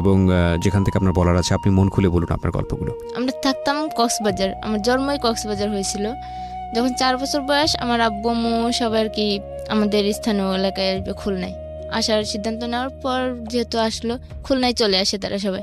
এবং যেখান থেকে আপনার বলার আছে আপনি মন খুলে বলুন আপনার গল্পগুলো। আমরা থাকতাম কক্সবাজার, আমার জন্মই কক্সবাজার হয়েছিল। যখন 4 বছর বয়স, আমার আব্বু আম্মু সবাই আর কি আমাদের স্থানীয় এলাকায় আসবে খুলনায় আসার সিদ্ধান্ত নেওয়ার পর, যেহেতু আসলো খুলনায় চলে আসে তারা সবাই।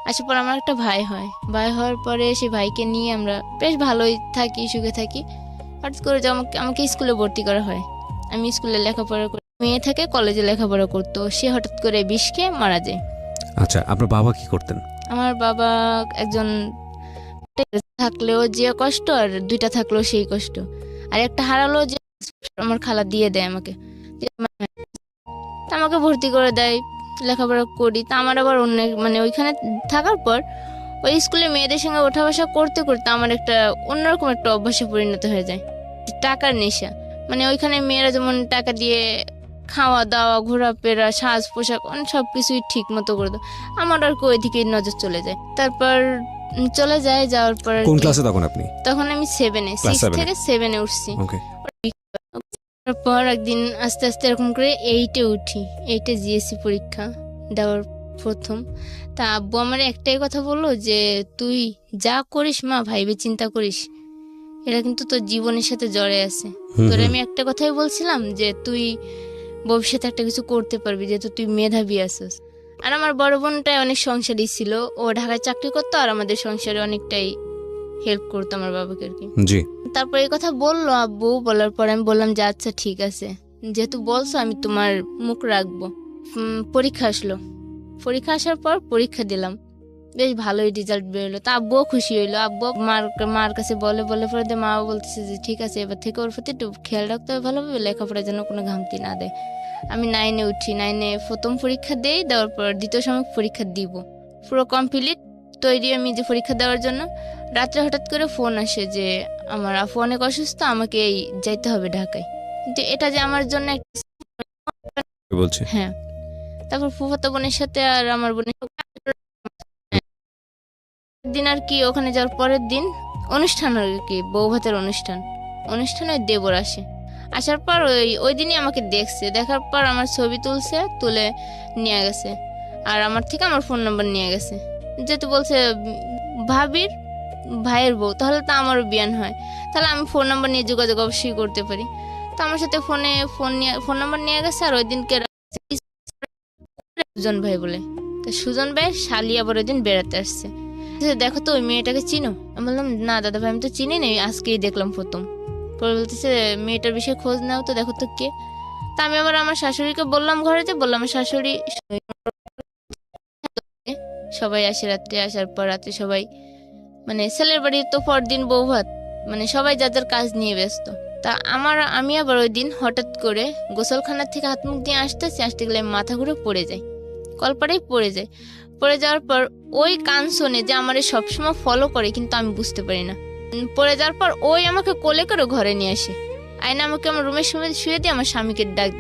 আসার পর আমার একটা ভাই হয়, ভাই হওয়ার পরে সেই ভাইকে নিয়ে আমরা বেশ ভালোই থাকি, সুখে থাকি। হঠাৎ করে যে আমাকে আমাকে স্কুলে ভর্তি করা হয়। আমি স্কুলে লেখাপড়া করি, মেয়ে থেকে কলেজে লেখাপড়া করতো, সে হঠাৎ করে বিষ খেয়ে মারা যায়। আচ্ছা, আপনার বাবা কি করতেন? আমার বাবা একজন, থাকলেও যে কষ্ট আর দুইটা থাকলেও সেই কষ্ট, আর একটা হারালো যে আমার খালা দিয়ে দেয় আমাকে, তা আমাকে ভর্তি করে দেয়, লেখাপড়া করি। তা আমার আবার অন্য মানে ওইখানে থাকার পর ওই স্কুলে মেয়েদের সঙ্গে ওঠা বসা করতে করতে আমার একটা অন্যরকম একটা অভ্যাসে পরিণত হয়ে যায়, টাকার নেশা। মানে ওইখানে মেয়েরা যেমন টাকা দিয়ে খাওয়া দাওয়া ঘোরাফেরা সাজ পোশাক অনেক সব কিছুই ঠিক মতো করে দাও, আমার আর কি ওইদিকে নজর চলে যায়। তারপর চলে যায়, যাওয়ার পর কোন ক্লাসে তখন আপনি? তখন আমি 7-এ, Class 6 7 থেকে 7-এ উঠছি। ওকে। তারপর একদিন আস্তে আস্তে এরকম করে 8-এ উঠি, 8-এ জিএসসি পরীক্ষা দেওয়ার প্রথম। তা আব্বু আমার একটাই কথা বললো যে তুই যা করিস মা ভাইবে চিন্তা করিস, এটা কিন্তু তোর জীবনের সাথে জড়ে আছে। তোরে আমি একটা কথাই বলছিলাম যে তুই ভবিষ্যতে একটা কিছু করতে পারবি, যেহেতু তুই মেধাবী আছিস। আর আমার বড় বোনটাই অনেক সংসারী ছিল, ও ঢাকায় চাকরি করতো আর আমাদের সংসারে অনেকটাই হেল্প করতো আমার বাবাকে আর কি। জি। তারপর এই কথা বললো আব্বু, বলার পর আমি বললাম যে আচ্ছা ঠিক আছে, যেহেতু বলছো আমি তোমার মুখ রাখবো। পরীক্ষা আসলো, পরীক্ষা আসার পর পরীক্ষা দিলাম, বেশ ভালোই রেজাল্ট বেরোলো। তা আব্বুও খুশি হইলো, আব্বু মার কাছে বলে পরে মা বলতেছে যে ঠিক আছে এবার থেকে ওর প্রতি একটু খেয়াল রাখতে হবে, ভালোভাবে লেখাপড়ার জন্য কোনো ঘামতি না দেয়। আমি 9-এ উঠি, 9-এ প্রথম পরীক্ষা দেই, দেওয়ার পর দ্বিতীয় সময় পরীক্ষা দিব, পুরো কমপ্লিট তৈরি আমি যে পরীক্ষা দেওয়ার জন্য। রাত্রে হঠাৎ করে ফোন আসে যে আমার আপু অনেক অসুস্থ, আমাকে এই যাইতে হবে ঢাকায়। কিন্তু এটা যে আমার জন্য বলছি। হ্যাঁ। তারপর ফুফাতো বোনের সাথে আর আমার বোনের দিন আর কি ওখানে যাওয়ার পরের দিন অনুষ্ঠান আর কি, বউ ভাতের অনুষ্ঠানে দেবর আসে। আসার পর ওই দিনই আমাকে দেখছে, দেখার পর আমার ছবি তুলে নিয়ে গেছে, আর আমার থেকে আমার ফোন নাম্বার নিয়ে গেছে। যেহেতু বলছে ভাবির ভাইয়ের বউ, তাহলে তো আমারও বিয়ান হয়, তাহলে আমি ফোন নাম্বার নিয়ে যোগাযোগ অবশ্যই করতে পারি। তো আমার সাথে ফোন নাম্বার নিয়ে গেছে। আর ওই দিনকে সুজন ভাই বলে, তা সুজন ভাই শালি আবার ওই দিন বেড়াতে আসছে, দেখো তো ওই মেয়েটাকে চিনো? আমি বললাম না দাদা ভাই আমি তো চিনি না, আজকেই দেখলাম প্রথম। পরে বলতেছে মেয়েটার বিষয়ে খোঁজ নাও তো, দেখো তো কে। তা আমি আবার আমার শাশুড়িকে বললাম, ঘরে যে বললাম, আমার শাশুড়ি সবাই আসে রাত্রে। আসার পর রাত্রে সবাই মানে ছেলের বাড়ির তো পরদিন বউ ভাত, মানে সবাই যাদের কাজ নিয়ে ব্যস্ত। তা আমি আবার ওই দিন হঠাৎ করে গোসলখানার থেকে হাত মুখ দিয়ে আসতে গেলে মাথা ঘুরে পড়ে যায়, কলপাড়েই পড়ে যায়। পড়ে যাওয়ার পর ওই কান শোনে যে আমার সবসময় ফলো করে, কিন্তু আমি বুঝতে পারি না। পড়ে যাওয়ার পর ওই আমাকে কোলে করে ঘরে নিয়ে আসে, আয়না আমাকে আমার রুমের শুয়ে দিয়ে আমার স্বামীকে ডাক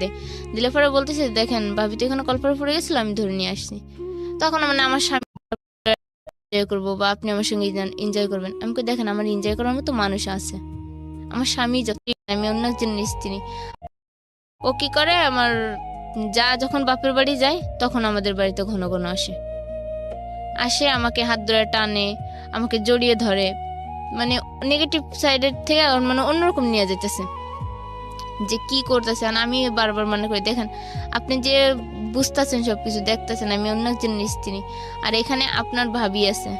দিলে পরে বলতেছে দেখেন ভাবি তো এখানে কলপাড়ে পড়ে গেছিল, আমি ধরে নিয়ে আসছি। তখন মানে আমার স্বামী এনজয় করবো বা আপনি আমার সঙ্গে এনজয় করবেন, আমি দেখেন আমার এনজয় করার মতো মানুষ আছে, আমার স্বামী আমি অন্য একজনের স্ত্রী। ও কি করে, আমার যখন বাপের বাড়ি যায় তখন আমাদের বাড়িতে ঘন ঘন আসে আমাকে হাত ধরে টানে, আমাকে জড়িয়ে ধরে, মানে নেগেটিভ সাইডের থেকে মানে অন্যরকম নিয়ে যেতেছে যে কি করতেছে। আমি বারবার মনে করি দেখেন আপনি যে বুঝতেছেন সবকিছু দেখতেছেন, আমি অন্য একজনের স্ত্রী, আর এখানে আপনার ভাবি আছে,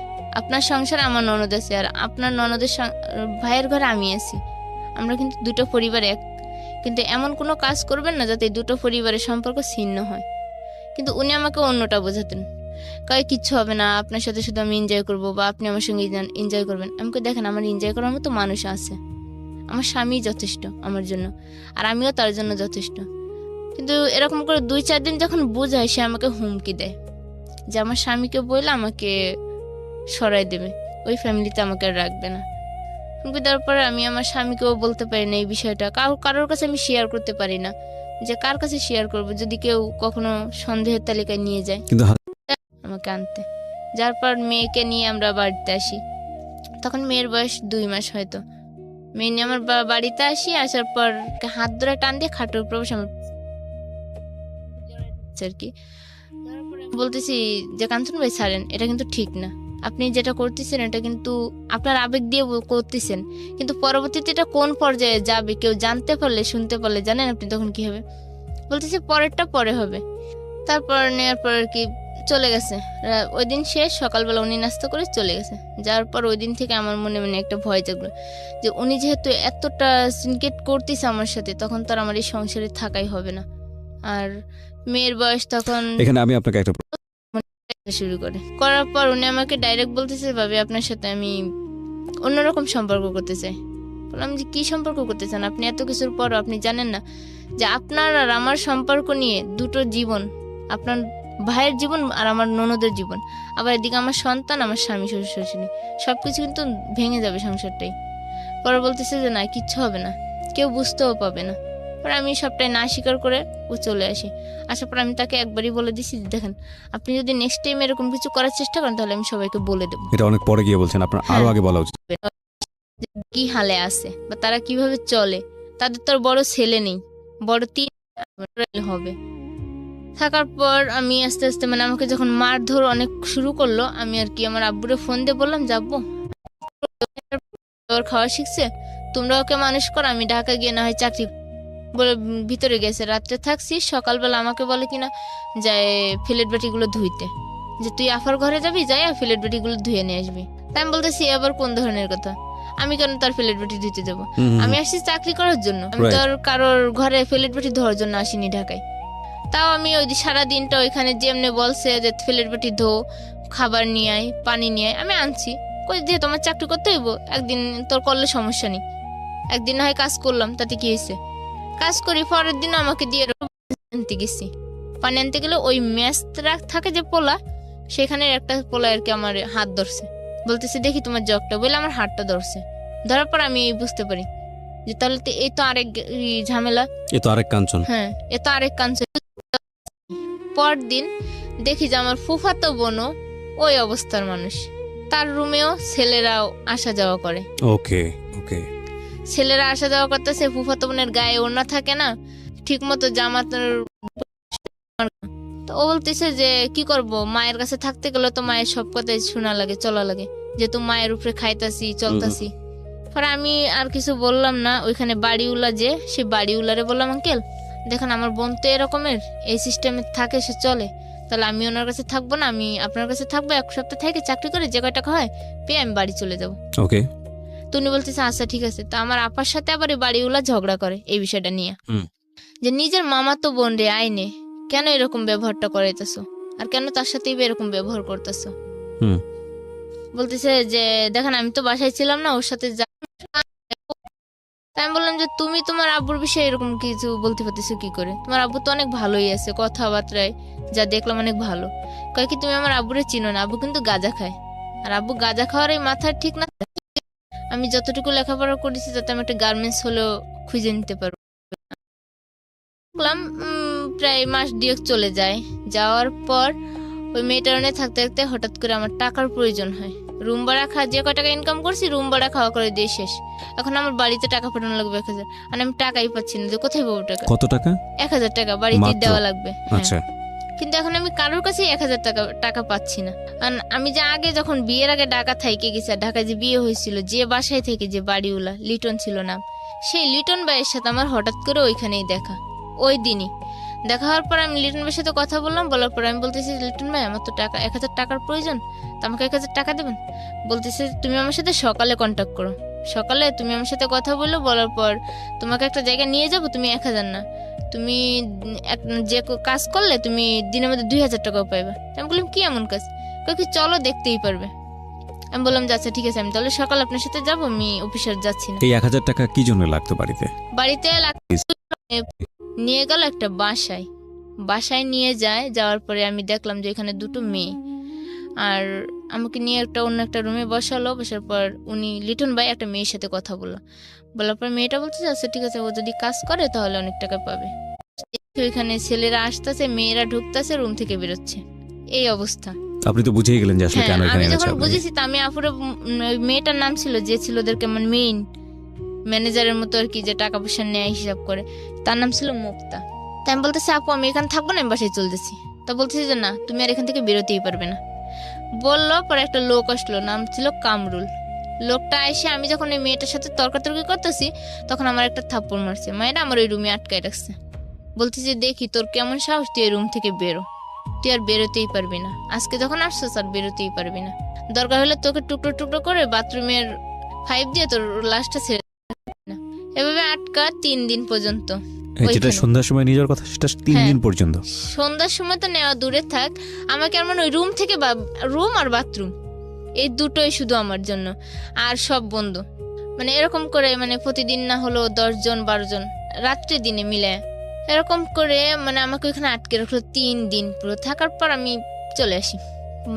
আপনার সংসারে আমার ননদ আছে, আর আপনার ননদের ভাইয়ের ঘরে আমি আছি, আমরা কিন্তু দুটো পরিবার এক। কিন্তু এমন কোনো কাজ করবেন না যাতে দুটো পরিবারের সম্পর্ক ছিন্ন হয়। কিন্তু উনি আমাকে অন্যটা বোঝাতেন, কয় কিচ্ছু হবে না, আপনার সাথে শুধু আমি এনজয় করবো বা আপনি আমার সঙ্গে এনজয় করবেন। আমাকে দেখেন আমার এনজয় করার মতো মানুষ আছে, আমার স্বামী যথেষ্ট আমার জন্য, আর আমিও তার জন্য যথেষ্ট। কিন্তু এরকম করে 2-4 দিন যখন বোঝায়, সে আমাকে হুমকি দেয় যে আমার স্বামীকে বললে আমাকে সরাই দেবে, ওই ফ্যামিলিতে আমাকে আর রাখবে না। হুমকি দেওয়ার পরে আমি আমার স্বামীকেও বলতে পারি না এই বিষয়টা, কারোর কাছে আমি শেয়ার করতে পারি না, যে কার কাছে শেয়ার করব যদি কেউ কখনো সন্দেহের তালিকায় নিয়ে যায়। কিন্তু আমাকে আনতে যার পর মেয়েকে নিয়ে আমরা বাড়িতে আসি, তখন মেয়ের বয়স 2 মাস হয়তো। মেয়ে নিয়ে আমার বাড়িতে আসি, আসার পর হাত ধরে টান দিয়ে খাটের উপর বসে আমার আর কি। বলতেছি যে কাঞ্চন ভাই ছাড়েন, এটা কিন্তু ঠিক না। আপনি যেটা করতেছেন এটা কিন্তু আপনার আবেগ দিয়ে করতেছেন, কিন্তু পরবর্তীতে এটা কোন পর্যায়ে যাবে কেউ জানতে পারলে, শুনতে পারলে জানেন আপনি তখন কি হবে। বলতেছি পরেরটা পরে হবে। তারপর নেওয়ার পর আর কি চলে গেছে। ওই দিন শেষ, সকালবেলা উনি নাস্তা করে চলে গেছে। যাওয়ার পর ওই দিন থেকে আমার মনে মনে একটা ভয় জাগলো যে উনি যেহেতু এতটা সিনকেট করতেছে আমার সাথে, তখন তো আর আমার এই সংসারে থাকাই হবে না। আর মেয়ের বয়স তখন এখানে আমি আপনাকে একটা শুরু করার পর উনি আমাকে ডাইরেক্ট বলতেছে, ভাবি আপনার সাথে আমি অন্যরকম সম্পর্ক করতে চাই। বললাম যে কি সম্পর্ক করতে চান আপনি? এত কিছুর পরও আপনি জানেন না যে আপনার আর আমার সম্পর্ক নিয়ে দুটো জীবন, আপনার ভাইয়ের জীবন আর আমার ননদের জীবন, আবার এদিকে আমার সন্তান, আমার স্বামী, শ্বশুর শাশুড়ি, সবকিছু কিন্তু ভেঙে যাবে সংসারটাই। পরে বলতেছে যে না, কিচ্ছু হবে না, কেউ বুঝতেও পাবে না। পরে আমি সবটাই না স্বীকার করে ও চলে আসি। আসার পর আমি তাকে একবারই বলে দিছি, দেখেন আপনি যদি নেক্সট টাইম এরকম কিছু করার চেষ্টা করেন তাহলে আমি সবাইকে বলে দেবো এটা অনেক পরে গিয়ে বলছেন, আপনার আরো আগে বলা উচিত। যে কি হালে আছে বা তারা কিভাবে চলে। তাদের তো আর বড় ছেলে নেই, বড় 3 হবে। থাকার পর আমি আস্তে আস্তে মানে আমাকে যখন মারধর অনেক শুরু করলো, আমি আর কি আমার আব্বুরে ফোন দিয়ে বললাম, যাবো ওর খাওয়া শিখছে, তোমরা ওকে মানুষ করো, আমি ঢাকা গিয়ে না হয় চাকরি বলে ভিতরে গেছে। রাত্রে থাকছি, সকালবেলা আমাকে বলে কিনা যায় ফিলেট বাটিগুলো ধুইতে, যে তুই আফার ঘরে যাবি, যাই আর ফিলেট বাটিগুলো ধুয়ে নিয়ে আসবি। তাই আমি বলতেছি আবার কোন ধরনের কথা, আমি কেন তার ফিলেট বাটি ধুইতে যাবো? আমি আসছি চাকরি করার জন্য, আমি তো আর কারোর ঘরে ফিলেট বাটি ধোয়ার জন্য আসিনি ঢাকায়। তাও আমি ওই সারা দিনটা ওইখানে যেমনি বলছে যে ফিলেট বাটি ধো, খাবার নিয়ে আয়, পানি নিয়ে আয়, আমি আনছি। কই দিয়ে তোমার চাকরি করতে হইব, একদিন তোর করলে সমস্যা নেই, একদিন হয় কাজ করলাম, তাতে কি হয়েছে? কাজ করি, পরের দিন আমাকে দিয়ে আনতে গেছি। পানি আনতে গেলে ওই ম্যাচটা থাকে যে পোলা, সেখানে একটা পোলা আর কি আমার হাত ধরছে, বলতেছে দেখি তোমার জগটা, বলে আমার হাতটা ধরছে। ধরার পর আমি বুঝতে পারি যে তাহলে তো এই তো আরেক ঝামেলা, এ তো আরেক কাঞ্চন। হ্যাঁ এ তো আরেক কাঞ্চন। পরদিন দেখি যে আমার ফুফাতো বোনও ওই অবস্থার মানুষ, তার রুমেও ছেলেরাও আসা যাওয়া করে। ওকে ওকে। ছেলেরা আসা যাওয়া করতেছে, ফুফাতো বোনের গায়ে ওড়না থাকে না ঠিক মতো, জামা তো ও বলতেছে যে কি করব, মায়ের কাছে থাকতে গেলে তো মায়ের সব কথাই শোনা লাগে, চলা লাগে, যেহেতু মায়ের উপরে খাইতাছি চলতাছি। পরে আমি আর কিছু বললাম না। ওইখানে বাড়িওয়ালা যে, সে বাড়িওয়ালারে বললাম, আঙ্কেল দেখেন আমার বোন তো এরকমের, এই সিস্টেমে থাকে, সে চলে, তাহলে আমি ওনার কাছে থাকবো না, আমি আপনার কাছে থাকবো, 1 সপ্তাহ থেকে চাকরি করে যে কয় টাকা হয় পেয়ে আমি বাড়ি চলে যাবো। ওকে। তো উনি বলতেছে আচ্ছা ঠিক আছে। তো আমার আপার সাথে আবার এই বাড়িওয়ালা ঝগড়া করে এই বিষয়টা নিয়ে, যে নিজের মামা তো বোন রে আইনে কেন এরকম ব্যবহারটা করাইতেছো, আর কেন তার সাথেই এরকম ব্যবহার করতেছো। বলতেছে যে দেখেন আমি তো বাসায় ছিলাম না, ওর সাথে তাই আমি বললাম যে তুমি তোমার আব্বুর বিষয়ে এরকম কিছু বলতে পারতেছো কি করে? তোমার আব্বু তো অনেক ভালোই আছে, কথাবার্তায় যা দেখলাম অনেক ভালো। কয় কি তুমি আমার আব্বুরে চিনো না, আব্বু কিন্তু গাঁজা খায়, আর আব্বু গাঁজা খাওয়ার এই মাথায় ঠিক না। আমি যতটুকু লেখাপড়া করেছি তাতে আমি একটা গার্মেন্টস হলেও খুঁজে নিতে পারবো। প্রায় মাস 2 চলে যায়। যাওয়ার পর ওই মেয়েটার থাকতে থাকতে হঠাৎ করে আমার টাকার প্রয়োজন হয়। রুম ভাড়া যে কয় টাকা ইনকাম করছি রুম ভাড়া খাওয়া করে দিয়ে শেষ। এখন আমার বাড়িতে টাকা পাঠানো লাগবে 1000, আর আমি টাকাই পাচ্ছি না, যে কোথায় পাবো টাকা? কত টাকা? 1000 টাকা বাড়িতে দেওয়া লাগবে। আচ্ছা। কিন্তু এখন আমি কারোর কাছে 1000 টাকা পাচ্ছি না। আর আমি যে আগে যখন বিয়ের আগে ঢাকা থেকে গেছি, ঢাকায় যে বিয়ে হয়েছিল, যে বাসায় থেকে যে বাড়িওয়ালা লিটন ছিল নাম, সেই লিটন ভাইয়ের সাথে আমার হঠাৎ করে ওইখানেই দেখা। ওই দিনই দেখা হওয়ার পর আমি লিটন ভাইয়ের সাথে কথা বললাম। বলার পর আমি বলতেছি লিটন ভাই আমার তো টাকা 1000 টাকার প্রয়োজন, তো আমাকে 1000 টাকা দেবেন। বলতেছে তুমি আমার সাথে সকালে কন্ট্যাক্ট করো, সকালে তুমি আমার সাথে কথা বলো, বলার পর তোমাকে একটা জায়গায় নিয়ে যাবো, তুমি 1000 না, তুমি যে কাজ করলে তুমি দিনের মধ্যে 2000 টাকাও পাইবা। আমি বললাম কি এমন কাজ? কি চলো দেখতেই পারবে। আমি বললাম আচ্ছা ঠিক আছে, আমি তাহলে সকালে আপনার সাথে যাবো, আমি অফিসে যাচ্ছি না। এই 1000 টাকা কি জন্য লাগতো বাড়িতে? নিয়ে গেল একটা বাসায় নিয়ে যায়। যাওয়ার পরে আমি দেখলাম যে এখানে 2টো মেয়ে, আর আমাকে নিয়ে অন্য একটা রুমে বসালো। বসার পর উনি লিটন ভাই একটা মেয়ের সাথে কথা বলার পর মেয়েটা বলছে আচ্ছা ঠিক আছে, ও যদি কাজ করে তাহলে অনেক টাকা পাবে। ওইখানে ছেলেরা আসতেছে, মেয়েরা ঢুকতেছে, রুম থেকে বেরোচ্ছে, এই অবস্থা। আপনি তো বুঝেই গেলেন যে আসলে কেন এখানে এনেছে? আমি যখন বুঝেছি তা আমি আপুরে, মেয়েটার নাম ছিল যে ছিল ওদেরকে মানে মেইন ম্যানেজারের মতো আর কি, যে টাকা পয়সা নেয় হিসাব করে, তার নাম ছিল মুক্তা। তাই আমি বলতেছি আপু আমি এখানে থাকবো না, আমি বাসায় চলতেছি। তা বলতেছে যে না, তুমি আর এখান থেকে বেরোতেই পারবে না। বললো, পরে একটা লোক আসলো, নাম ছিল কামরুল। লোকটা এসে আমি যখন ওই মেয়েটার সাথে তর্কাতর্কি করতেছি তখন আমার একটা থাপ্পড় মারছে। মায়েরা আমার ওই রুমে আটকায় রাখছে, বলতেছে দেখি তোর কেমন সাহস, তুই এই রুম থেকে বেরো, তুই আর বেরোতেই পারবি না, আজকে যখন আসছিস আর বেরোতেই পারবি না, দরকার হলে তোকে টুকরো টুকরো করে বাথরুমের পাইপ দিয়ে তোর লাশটা ছেড়ে না। এভাবে আটকা 3 দিন পর্যন্ত। যেটা ওইখানে। সন্ধ্যার সময় নিয়ে যাওয়ার কথা সেটা 3 হ্যাঁ। দিন পর্যন্ত। সন্ধ্যার সময় তো নেওয়া দূরে থাক, আমাকে এমন ওই রুম থেকে, রুম আর বাথরুম এই দুটোই শুধু আমার জন্য, আর সব বন্ধ। মানে এরকম করে মানে প্রতিদিন না হলো 10 জন 12 জন রাত্রে দিনে মিলে এরকম করে মানে আমাকে ওইখানে আটকে রাখলো 3 দিন পুরো। থাকার পর আমি চলে আসি,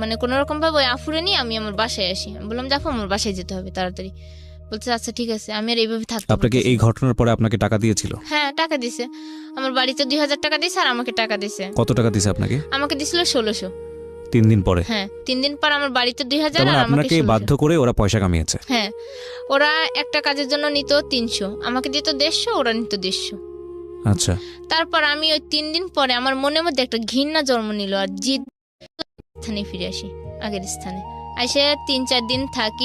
মানে কোনো রকম ভাবে ওই আফুরে নিয়ে আমি আমার বাসায় আসি। আমি বললাম যাবো, আমার বাসায় যেতে হবে তাড়াতাড়ি। বলছে আচ্ছা ঠিক আছে, আমি আর এইভাবে থাকতে আপনাকে পারতেছি এই না। ঘটনার পরে আপনাকে টাকা দিয়েছিল? হ্যাঁ, টাকা দিছে। আমার বাড়িতে 2000 টাকা দিছে আর আমাকে টাকা দিছে। কত টাকা দিয়েছে আপনাকে? আমাকে দিছিল 1600। 3 দিন পরে? হ্যাঁ, 3 দিন পর আমার বাড়িতে 2000 তার মানে আর আমাকে আপনাকে 1600। বাধ্য করে ওরা পয়সা কামিয়েছে? হ্যাঁ, ওরা একটা কাজের জন্য নিত 300, আমাকে দিত 150, ওরা নিত 150। আচ্ছা। তারপর আমি ওই 3 দিন পরে আমার মনের মধ্যে একটা ঘৃণা জন্ম নিল আর জিদ স্থানে ফিরে আসি, আগের স্থানে। এসে 3-4 দিন থাকি,